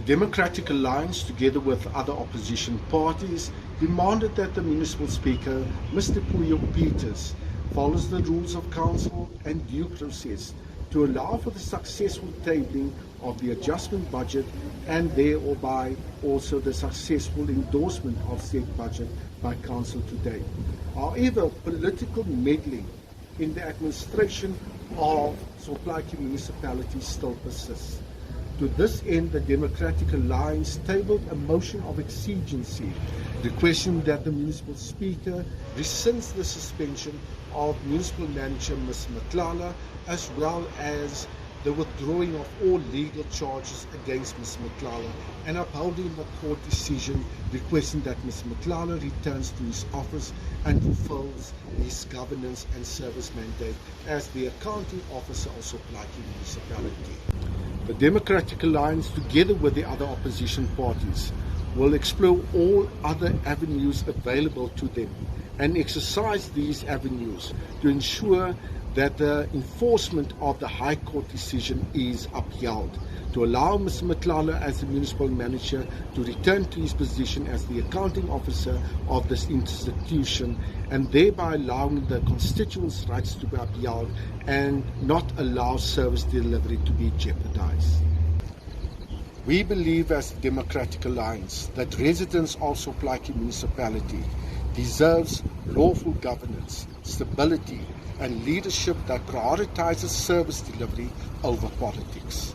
The Democratic Alliance, together with other opposition parties, demanded that the Municipal Speaker, Mr. Puyo Peters, follows the rules of council and due process to allow for the successful tabling of the adjustment budget and thereby also the successful endorsement of said budget by council today. However, political meddling in the administration of Soplaki municipality still persists. To this end, the Democratic Alliance tabled a motion of exigency requesting that the Municipal Speaker rescinds the suspension of Municipal Manager Ms. Matlala, as well as the withdrawing of all legal charges against Ms. Matlala and upholding the court decision requesting that Ms. Matlala returns to his office and fulfills his governance and service mandate as the accounting officer of Soplaki municipality. The Democratic Alliance, together with the other opposition parties, will explore all other avenues available to them and exercise these avenues to ensure that the enforcement of the High Court decision is upheld, to allow Mr. Matlala as the municipal manager to return to his position as the accounting officer of this institution, and thereby allowing the constituents' rights to be upheld and not allow service delivery to be jeopardized. We believe as the Democratic Alliance that residents of Soplaki municipality deserves lawful governance, stability, and leadership that prioritizes service delivery over politics.